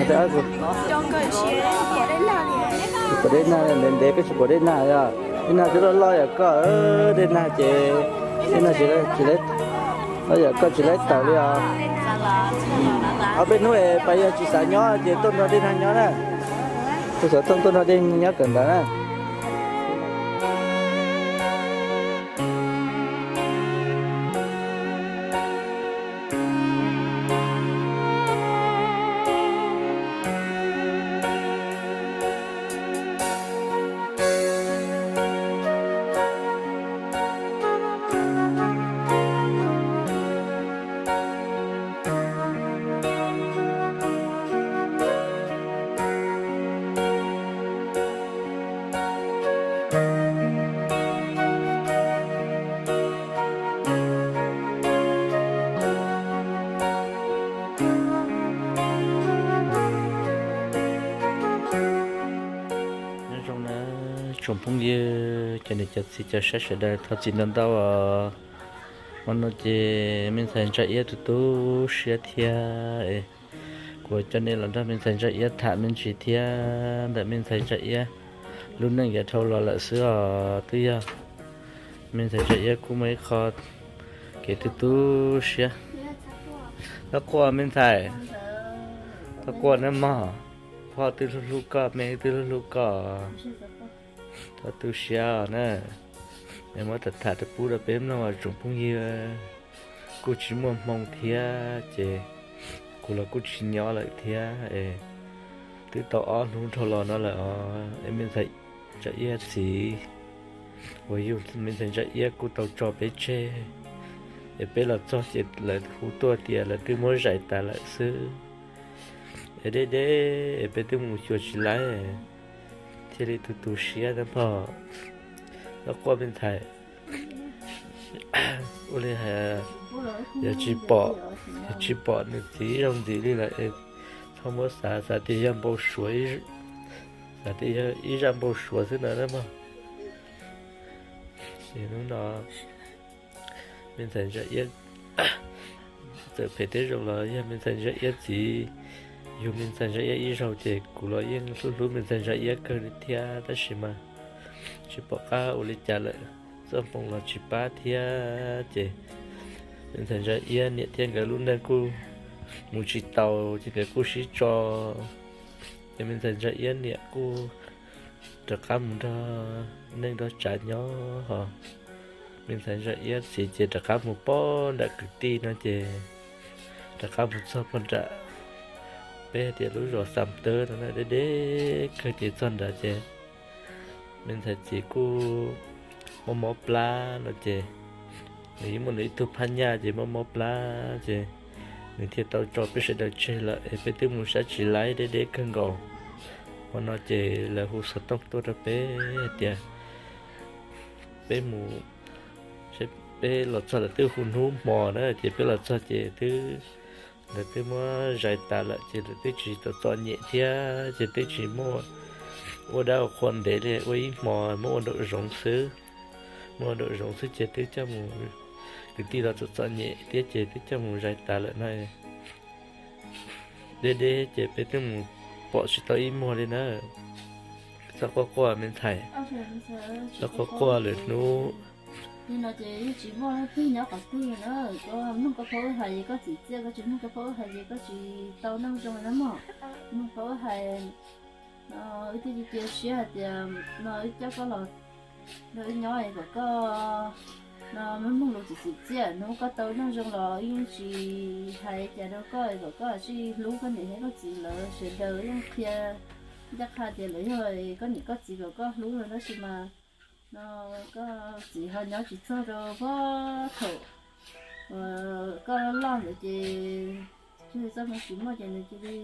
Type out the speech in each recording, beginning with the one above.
Ada aku. Bữa nay lên để cái bữa nay à, bữa nay chúng nó lo ya có đến nay đến nay chỉ lấy, lo ya có chỉ lấy tàu đi à. Ở bênนู้นbây giờ chỉ xài nhỏ, chỉ tôn nó đến hàng nhỏ nè, tôi sợ tôn nó đến nhỏ cần đó nè. ชมพงเยจะเนี่ยจะใช้เสด็จทัศนันดาวมันน่าจะมีสัญญาเยอะตัวเสียเทียกว่าจะเนี่ยเราได้มีสัญญาเยอะถามมีชีเทียแต่มีสัญญาเยอะรุ่นนั้นอย่าเท่าเราละเสือตัวมีสัญญาเยอะกูไม่ขอเกิดตัวเสียแล้วกว่ามีใส่แล้วกว่านั่นมาพอตัวลูกก็ไม่ตัวลูกก็ถ้าตัวเสียนะแต่ว่าแต่ถ้าจะพูดแบบเป็นเราจงพงเยกูชิมมองเทียเจกูละกูชิญญาเลยเทียตัวต่อนู้นทรนั่นแหละมันใส่จะเยอะสิว่าอยู่มันใส่จะเยอะกูต่อจอไปเชเป็นเราจอเจ็ดเลยหูตัวเตียเลยตัวมือใส่ตาเลยซื้อเด็ดเป็นตัวมือชัวชิไลที่ได้ตัวเสียนะพ่อแล้วก็เป็นไทยอุลิฮะอย่าจีบนึกที่เราดีนี่แหละทั้งหมดสาธิยังบ่สวยสาธิยังบ่สวยที่ไหนนะมั้งเดี๋ยวนู้นนะเป็นสัญญาเยอะจะเพดเราเลยยังเป็นสัญญาเยอะจีอยู่เป็นสัญญาเยอะเราเจกูเลยยังรู้เป็นสัญญาเยอะเกินที่แต่ใช่ไหมชิปก้าอุลิจ่าเลยสมปองเราชิปาเทียเจเป็นสัญญาเยอะเนี่ยเทียนกับรุ่นนั้นกูมูชิเตาจีกับกูชิจอจะเป็นสัญญาเยอะเนี่ยกูจะกำมันnên đó trả nhỏ hả mình thấy rất ít chỉ trả cá một bó đã cực đi nó chỉ trả cá một số phần trả bé thì lúc rồi sắm tơ nó lại để cái tiền xuân đã chỉ mình thấy chỉ cô mò pla nó chỉ nghĩ một ít thu pan nhà chỉ mò pla chỉ mình thì tao cho bé sẽ được chơi lại bé tiêu một sẽ chỉ lấy để cân gò mà nó chỉ là hồ sơ tông tôi đã bé tiền bé mù sẽ bé lọt cho là tiêu hùn hùm mò nữa chỉ bé lọt cho chỉ tiêu là tiêu mà giải tả lại chỉ là tiêu chỉ cho nhẹ thia chỉ tiêu chỉ mua đào khoan để uy mò mua độ rộng xứ chỉ tiêu cho mù cái tiêu là cho nhẹ tiêu chỉ tiêu cho mù giải tả lại này để chỉ bé tiêu mù bỏ chỉ tao im mò đi nữa sao có qua mình thầy sao có qua được nó nhưng nó chỉ mua cái nhỏ cả cái nữa có nó có phơi hay có chỉ chia có chỉ nó có phơi hay có chỉ tao nâng trong nó mà nó phơi hay nó cái gì chia sẻ thì nó chắc có là nó nhỏ này có nó muốn lúc chỉ chia nó có tao nâng trong là yên chỉ hay thì nó có chỉ lúc cái này có chỉ là sẽ đỡ kia chắc hai tiền lấy rồi có những có chỉ có lú rồi đó chứ mà nó có chỉ hơi nhỏ chỉ cho rồi có thổ có lon rồi thì chứ sao mà chỉ mua tiền này chỉ đi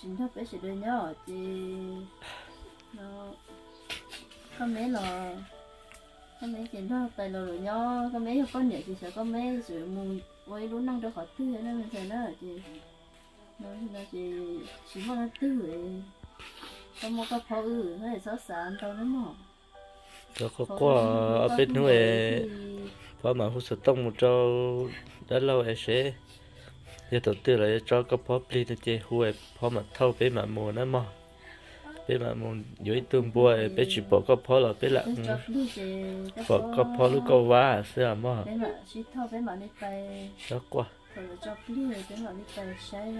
chính thức bé sẽ đưa nhau thì nó có mấy là có mấy chính thức tại là rồi nhau có mấy có nhiều thì sẽ có mấy sự mù quay luôn năng cho khỏi tư thế nên mình thấy nó thì nó chỉ mà nó tư vậy có một cái phao hay sao sản tao nó mà đó có qua ở bênนู้nè phá mà hút sữa tông một trâu đã lâu ấy sẽ giờ đầu tiên là cho cái phá pli nó chơi hùi phá mà thâu bé mà mồ nó mà bé mà mồ dưới tương bùa bé chỉ bỏ cái phá là bé là bỏ cái phá lúc câu vá xưa mà bé mà chỉ thâu bé mà đi tay đó qua rồi cho pli bé mà đi tay sai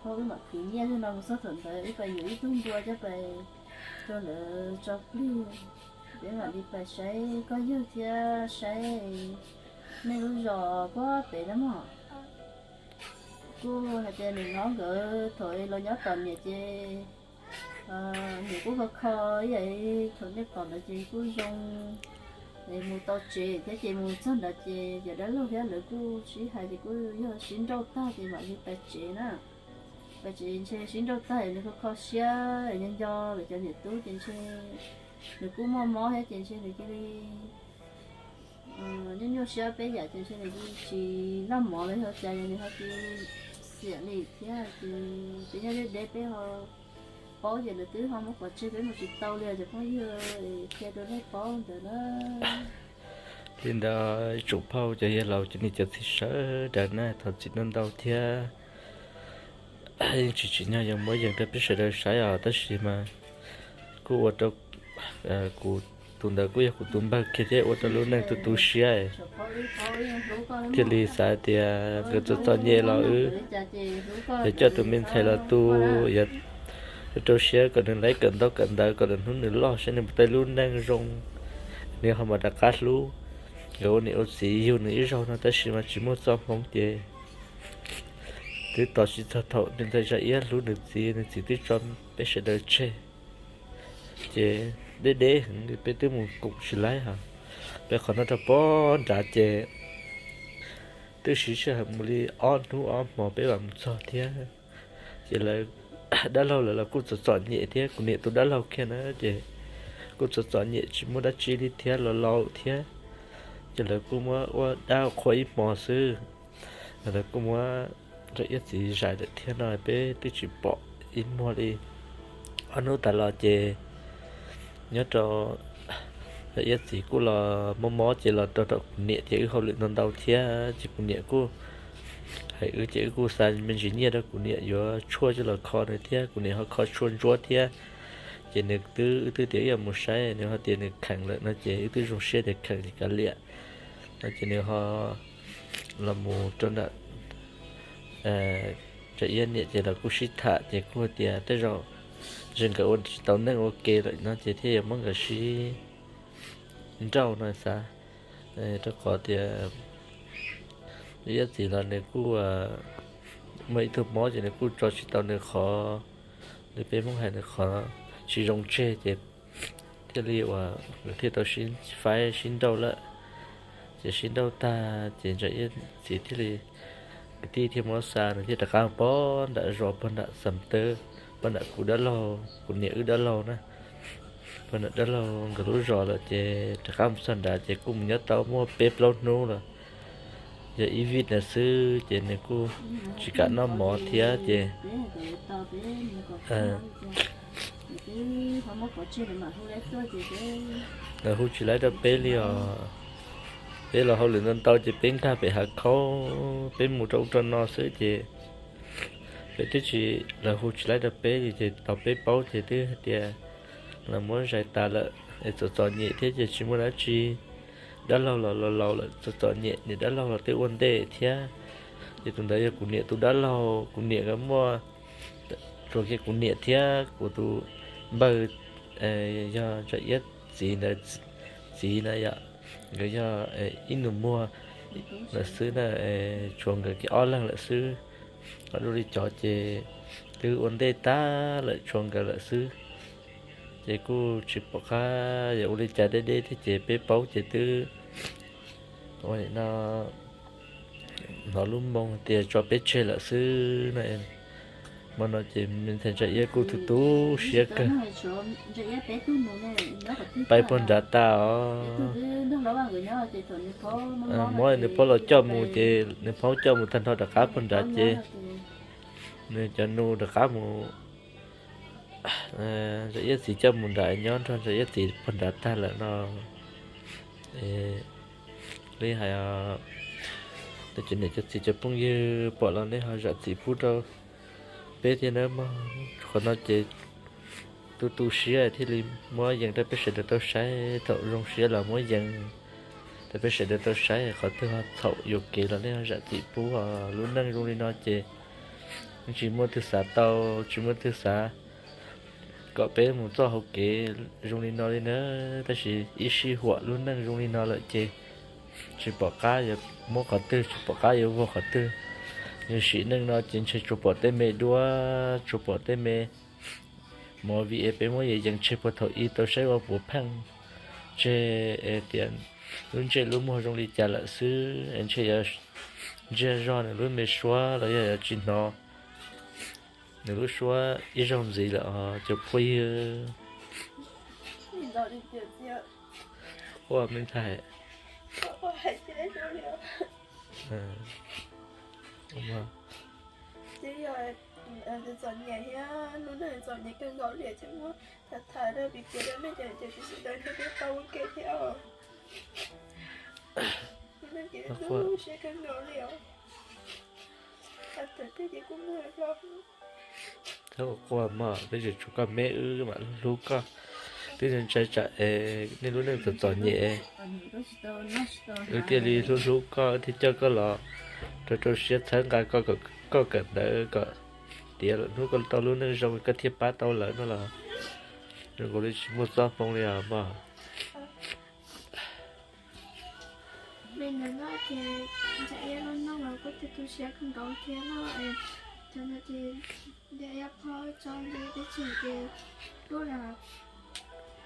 thôi bé mà phí nhẹ cho nó một số thuận tới phải dưới tương bùa cho phải cho là cho pli bé mà đi phải sai có nhiều thì sai nên lúc giờ có bé lắm hả cô hay chơi mình nói gỡ thôi lo nhớ tầm vậy chứ mình cũng khó vậy thôi nếu còn là chị cũng dùng để mua tao chị thế chị mua chân là chị giờ đó lúc đó lỡ cô chỉ hay thì cô giờ xin đâu ta thì mà đi tài chị nè tài chị chơi xin đâu ta thì nó khó xia để nhân do để cho nhiệt tú chị chơi được cũng mò hết chị chơi được cái đi nhân do xia bé giờ chị chơi được chỉ làm mò lấy thôi chơi nên họ chỉ xia đi thế thì bây giờ để bé họ có giờ là tứ không có chơi với một chiếc tàu liền thì có giờ theo tôi thấy có rồi đó nên đó chụp phao cho giờ lâu cho nên cho thì sợ đợt này thật chỉ nên đâu thia chỉ nhau giống mới giờ cái biết sẽ đời sai ở tất gì mà cô ở đâu cô tuần đầu cô cô tuần ba kia thế ở đâu luôn này tu xia thì lý sai thì cái cho nhẹ là để cho tụi mình thấy là tu giờ cho xe còn đừng lấy cần đó cần đợi còn đừng hướng nữa lo sẽ nên tay luôn đang rong nếu họ mà đặt cát luôn rồi nếu xí yêu nữa rồi nó tới xí mà chỉ muốn xong không chế thứ tao chỉ thật thọ nên thấy ra ít luôn được gì nên chỉ biết cho bé sẽ đợi chơi chế để hứng bé tới một cục xí lái hả bé còn nó đã bỏ trả chế tới xí sẽ học một ly on thu on mà bé làm sao thế chỉ là đã lâu là cô chọn nhẹ thế cô nhẹ tôi đã lâu kia nữa chị cô chọn nhẹ chỉ muốn đã chi đi thế là lâu thế chỉ là cô muốn đau khói mò sư là cô muốn rồi ít gì giải được thế nào bé tôi chỉ bỏ ít mua đi anh nói tại là chị nhớ cho rồi ít gì cô là mò chỉ là cho nhẹ thì không luyện lần đầu thế chỉ cô nhẹ cô hay ư chế cô sai mình chỉ nhớ đó cô nhẹ vừa chua cho là khó này thế cô nhẹ họ khó chuồn chuột thế chỉ được từ tiếng là một sai nếu họ tiền được khẳng lại nó chỉ từ dùng xe để khẳng thì cả liệt nó chỉ nếu họ là một trong đó chạy yên nhẹ chỉ là cô xịt thả chỉ cô tiền tới rồi dừng cả ôn tàu năng ok rồi nó chỉ thế mong cái xí rau nói sao nó có tiền gì là nếu cô mấy thứ món gì nếu cô cho chị tao nếu khó nếu bé mong hay nếu khó chỉ dùng chè thì cái liệu thì tao xin phải xin đâu lợ chỉ xin đâu ta chỉ cho ít chỉ thì cái tí thì món xa thì đã cao bó đã rồi bên đã sầm tơ bên đã cũng đã lâu cũng nhớ đã lâu nè bên đã lâu cái lúc rồi là chỉ đã cao sân đã chỉ cũng nhớ tao mua bếp lâu nô rồi giờ ý vịt là sư chị này cô chỉ cả nó mỏ thía chị là hú chỉ lấy được bé liò bé là hậu luyện lên tao chỉ bên ta bị hạ khó bên một trong trên nó sữa chị bé thứ chỉ là hú chỉ lấy được bé thì chị tao bé bao thì thứ thì là muốn giải ta là để cho nhẹ thế chị chỉ muốn nói chi đã lâu là cho nhẹ thì đã lâu là cái vấn đề thế thì tụi đấy cũng nhẹ tụi đã lâu cũng nhẹ cái mua rồi cái cũng nhẹ thế của tụi bờ do cho ít gì là vậy cái do ít người mua là xứ là chuồng cái on lăng là xứ họ đi cho chị từ vấn đề ta lại chuồng cái là xứ chị cô chỉ bỏ ra giờ đi trả đây thì chị bé bảo chị từ rồi nó luôn mong tiền cho bé chơi là xứ này mà nó chỉ mình thành ra yêu cô thứ tú xia cơ bay bồn đã tao mỗi người phố là cho mù chị người phố cho mù thành thôi đã cá bồn đã chị người cho nu đã cá mù rồi yêu gì cho mù đại nhón thôi rồi yêu gì bồn đã ta là nó lấy hay để chuyện này cho chị cho bông như bỏ lần đấy họ giặt chị phút đâu bé thì nó mà còn nó chỉ tu sửa thì li mỗi dạng ta biết sẽ được tao sai thợ rong sửa là mỗi dạng ta biết sẽ được tao sai họ thứ họ thợ dục kỳ là đấy họ giặt chị phú họ luôn năng rong đi nó chỉ mua thứ xã tao chỉ mua thứ xã có bé một cho học kỳ rong đi nó đi nữa ta chỉ ít xí hoạt luôn năng rong đi nó lại chỉ bỏ cá giờ mua khó tư chỉ bỏ cá giờ vô khó tư nhưng sĩ nâng nó chỉ chụp bỏ tên mẹ đua chụp bỏ tên mẹ mỗi vị em bé mỗi giờ dành chụp bỏ thổi ít tôi sẽ vào bộ phăng chơi tiền luôn chơi luôn mua trong đi trả lại xứ em chơi giờ chơi rồi này luôn mẹ xóa rồi giờ chỉ nó nếu lúc xóa ít trong gì là chụp quay hoa mình thấy chứ rồi dọn nhà ha luôn là dọn nhà cơn gõ liệt chứ mua thật thà đâu bị kia đó nó chạy cái sự đời nó biết tao kể theo nên chỉ luôn sẽ cơn gõ liệt thật thế gì cũng người lắm theo qua mà bây giờ chúng ta mẹ mà lúc có bây giờ chạy nên lúc này phải dọn nhẹ tiền đi lúc có thì cho có lọ rồi sẽ thấy cái có cái đỡ có tiền lúc còn tao lúc này rồi cái thiết bát tao lại nó là rồi có đi mua sao phong liền mà mình nói thì chạy nó là có thể tôi sẽ không có thế nó cho nên thì để ép thôi cho nên cái chuyện thì tôi là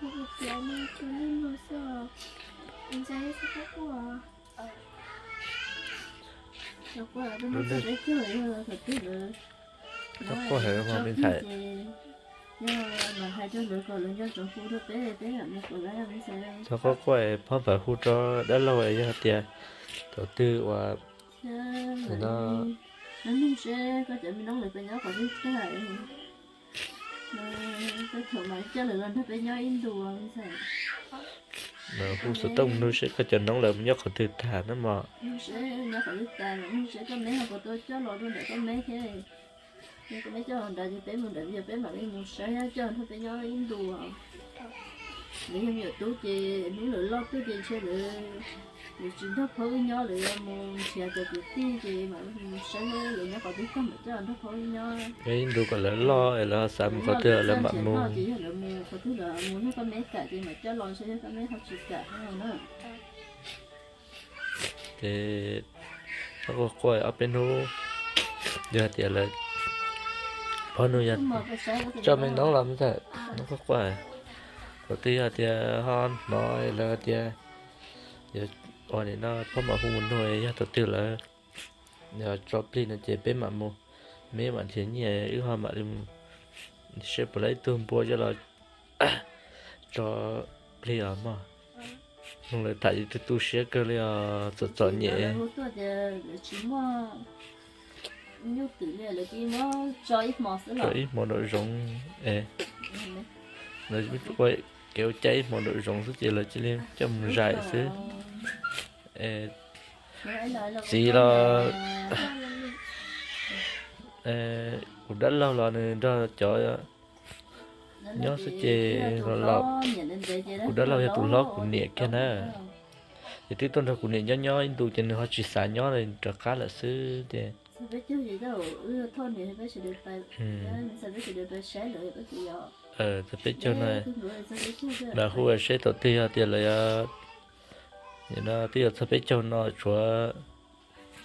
một cái này cho nên nó sợ anh trai sẽ có của nó có thể mà mình thấy mà hai đứa lựa còn lên cho chỗ khu đó bé một cái lá mình sẽ cho có quay phong phải hút cho đã lâu rồi giờ tiền đầu tư và nó sẽ có chuyện mình nói lại với nhau còn biết cái này cái chỗ mà chơi lại lên nó với nhau in đùa mình sẽ mà hút số tông nó sẽ có chuyện nóng lên nhóc có từ thả nó mà nó sẽ nhau còn biết ta nó sẽ có mấy học của tôi cho lọ luôn để có mấy thế nhưng có mấy cho hòn đại thì bé mình đại giờ bé mà đi một sáng cho nó với nhau in đùa nếu như nhiều tú chị nếu lỡ lo tú chị sẽ được một chuyện thấp hơn nhau lại một xe từ từ tiên chị mà sẽ lại nhau còn biết có một cho thấp hơn nhau cái đồ còn lớn lo là sao mà có thể là bạn mua chỉ là mua có thứ là muốn nó có mấy cả thì mà cho lo sẽ có mấy học chỉ cả nữa thì nó có quay ở bên hồ giờ thì là bao nhiêu giờ cho mình nấu làm thế nó có quay đầu tiên thì hòn nói là thì giờ ở đây nó có mà không muốn thôi giờ đầu tiên là giờ cho pin là chỉ bên mà mua mấy bạn thì nhẹ ư hoa mà sẽ lấy tôm bò cho là cho pin mà không là tại vì tôi sẽ cơ là chọn nhẹ như tự nhiên là cái nó cho ít mỏ sữa cho ít mỏ nội dung rồi biết quay kéo cháy mỏ nội dung rất chỉ là chỉ lên chấm dài xứ chỉ là cũng đã lâu rồi nên đó cho nhớ sẽ chê rồi lọt cũng đã lâu rồi tụi lót cũng nhẹ kia nè thì tí tuần đầu cũng nhẹ nhó in tụ trên họ chỉ xả nhó rồi trở khá là xứ thì biết chứ gì đâu thôi thì biết sẽ được phải sẽ biết sẽ được phải xé lợi cái gì đó thì biết cho này là khu sẽ tổ tiên tiền là thì nó bây giờ sẽ biết cho nó chúa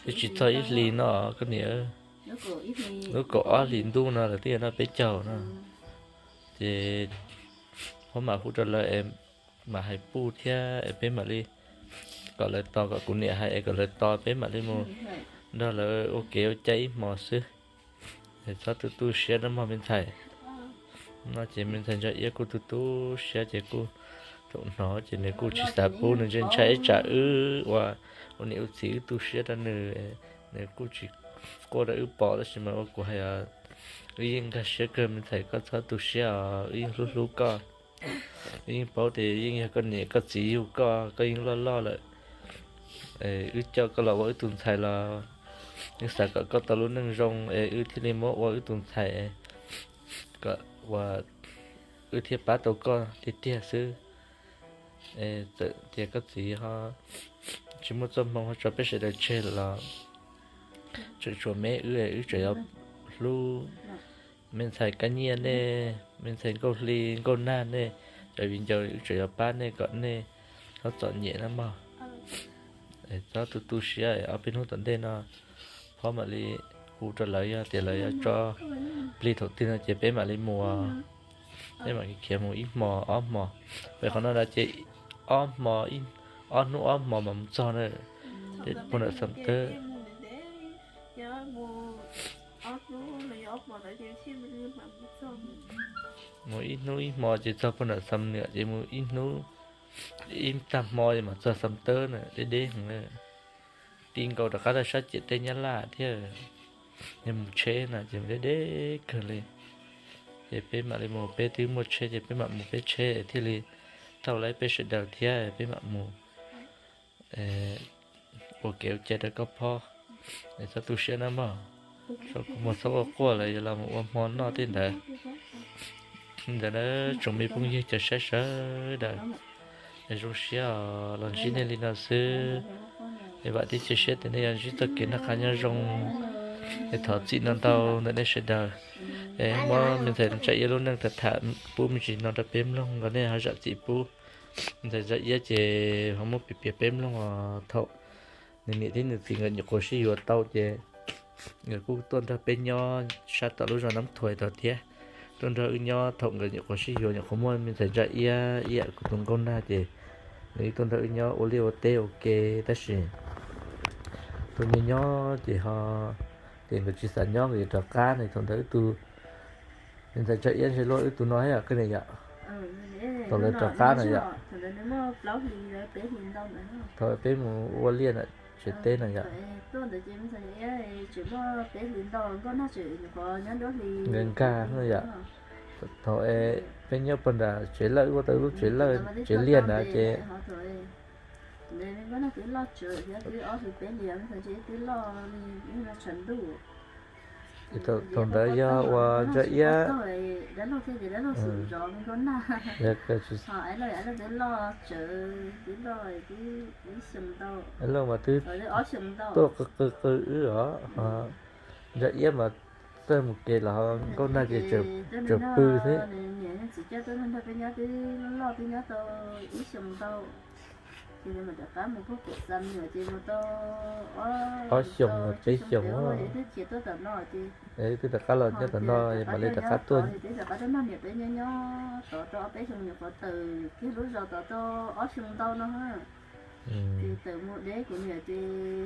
cái chỉ thấy ít lì nó cái nghĩa nó có lìn tu nó là tiền nó biết cho nó thì hôm mà khu cho là em mà hay pu theo em biết mà đi gọi là to gọi cũng nhẹ hay gọi là to biết mà đi mua đó là ok cháy mò xứ để cho tu xe nó mà mình thầy nó chỉ mình thành ra yêu cô tu xe chỉ cô trộn nó chỉ nếu cô chỉ xả bù nên trên trái trả và nếu chỉ tu xe đó nữa nếu cô chỉ cô đã bỏ đó mà cô hay yên cái xe cơ mình thấy có thợ tu xe yên lúc lúc có yên bảo thì yên con nhẹ có chỉ yêu có yên lo lại cho cái lò với tuần thầy là nhưng sao có tao luôn nâng rong thì lên mốt với tuần thầy có và thì bắt đầu có thì tiếc sư tự tiếc cái gì ha chỉ một trong mong cho biết sẽ được chơi là chỗ mẹ chơi lu mình xài cá nhiên nè mình xài câu ly câu nan nè rồi bây giờ chơi bán nè còn nè nó chọn nhẹ lắm mà cho tu sửa ở bên hồ tận đây nó phó mà đi hỗ trợ lại tiền lại cho đi đầu tiên là chỉ bé mà đi mua bé mà cái kia mua ít mò ốm mò vậy còn nó là chỉ ốm mò ít ốm mò mà cho nữa để buôn được sắm tới mua ít mò chỉ cho buôn được sắm nữa chỉ mua ít tam mò mà cho sắm tới nữa để nữa tin cầu đã là sát chết tên nhá là thế nhưng một chế là chỉ để cờ lên để bên mà lấy một bên thứ một chế để bên mà một bên chế thì li tàu lấy bên sợi đầu thế bên mà một bộ kéo chế được có pho để cho tu sửa nó mà sau một số qua lại là một món nó tên đấy giờ nó chuẩn bị bung gì cho sẽ đấy để rồi sẽ làm gì nên là sư để bạn đi chơi xe thì này chỉ tất cả các nhà rong để thọ chị nó tao nên sẽ đào để mà mình thấy chạy luôn đang thật thà bố mình chỉ nó đã bém luôn cái này hay chị bố mình thấy chạy chị không muốn bị bém luôn mà thọ nên nghĩ đến thì người nhiều cô sĩ vừa tao chị người cô tuân ra bên nhau sát tao lúc rồi nắm tuổi tao thế tuân ra nhau thọ người nhiều cô sĩ vừa nhiều không muốn mình thấy chạy của tuần con ra chị người tuân ra nhau ô liu tê ok ta sẽ tôi nhìn nhỏ chỉ họ tiền của chị sản nhỏ người trò cá này thằng thấy tôi mình thấy chạy yên sẽ lỗi tôi nói cái này ạ thằng lấy trò cá này ạ thôi bé một ô liên ạ chuyện tên này ạ ngân ca thôi ạ thôi bé nhớ phần là chuyện lợi của tôi lúc chuyện liên à chị nên nó cứ lo chờ thì cứ ở thì bé liền thì chỉ cứ lo như là chuẩn đủ thì thằng đấy và chạy đó nó thì đó nó sử dụng mình con na họ ấy là cứ lo chờ cứ lo cứ sầm đâu ấy là mà thứ tôi cứ ở chạy mà tới một cái là con na chỉ chụp bự thế chỉ cho tôi nên phải nhớ cứ lo cứ nhớ tôi ít sầm đâu thì mình đã có một phút xăm nữa thì một ở sùng là cháy sùng á thì tôi tận nó thì đấy tôi đã cá lần cho tận nó mà lên đã cá tuôn thì đã cá nó nhiệt đấy nhá tổ bé sùng nhiệt có từ cái lúc rồi tổ ở sùng đâu nó ha thì từ một đế của nhiệt thì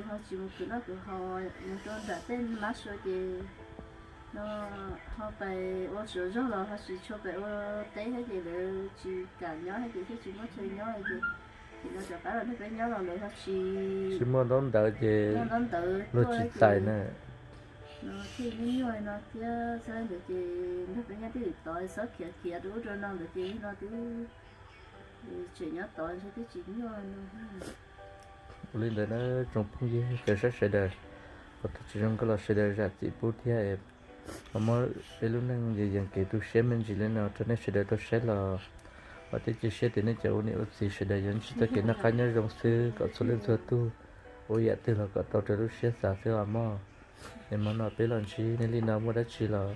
họ chỉ một cái đó của họ một con đã tên mát rồi thì nó họ phải ở sửa rồi là họ chỉ cho phải ở tế hay gì để chỉ cả nhau hay gì thì chỉ mất chơi nhau hay gì nóจะphải là nó phải nhớ là người ta chỉ muốn đón đợi thì nó chỉ tài nè nó thì như vậy nó thì sao được thì nó phải nhớ tới tội sợ kia kia đủ rồi nó được thì nó cứ chỉ nhớ tội sẽ cái chỉ nhớ nó lên đây nó trong phong gì cái sẽ đời và chỉ trong cái là sẽ đời ra chỉ bút thì em mà cái lúcนั้นgìอย่างcái tu sửa mình chỉ lên nào cho nên sẽ đời tôi sẽ là và thế chỉ sẽ đến chỗ này ở chỉ sẽ đại diện chỉ tất cả các cá nhân trong sư có số lượng số tu ôi dạ từ là có tàu trở lúc sẽ xả thứ làm mà em mà nói bé lần chi nên linh nào mua đã chỉ là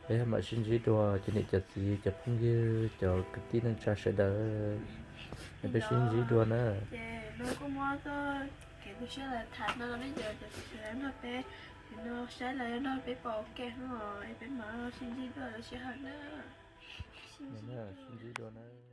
bé mà xin chỉ đồ chỉ này chặt gì chặt không như cho cái tí nên cha sẽ đỡ bé xin chỉ đồ nữa nó có mua cái tôi sẽ là thật nó bây giờ sẽ nó bé nó sẽ là nó bé bỏ kẹt rồi bé mở xin chỉ đồ là sẽ hẳn nữa xin chỉ đồ nữa